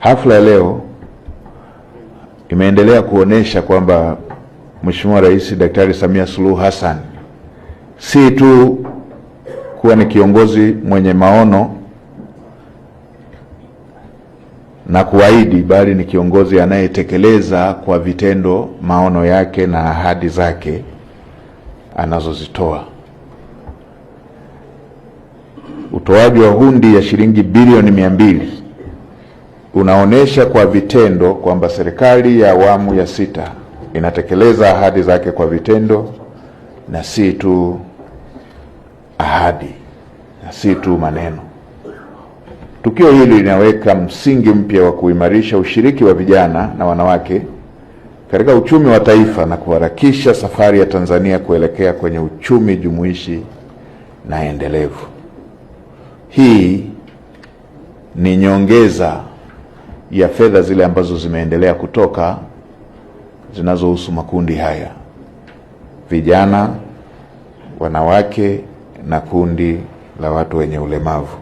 Hafla ya leo imeendelea kuonesha kwamba Mheshimiwa Rais Daktari Samia Suluhu Hassan si tu kuwa ni kiongozi mwenye maono na kuahidi, bali ni kiongozi anayetekeleza kwa vitendo maono yake na ahadi zake anazozitoa. Utoaji wa hundi ya shilingi bilioni 200 unaonesha kwa vitendo kwamba serikali ya awamu ya 6 inatekeleza ahadi zake kwa vitendo na si tu ahadi na si tu maneno. Tukio hili linaweka msingi mpya wa kuimarisha ushiriki wa vijana na wanawake katika uchumi wa taifa na kuharakisha safari ya Tanzania kuelekea kwenye uchumi jumuishi na endelevu. Hii ni nyongeza ya fedha zile ambazo zimeendelea kutoka zinazohusu makundi haya: vijana, wanawake na kundi la watu wenye ulemavu.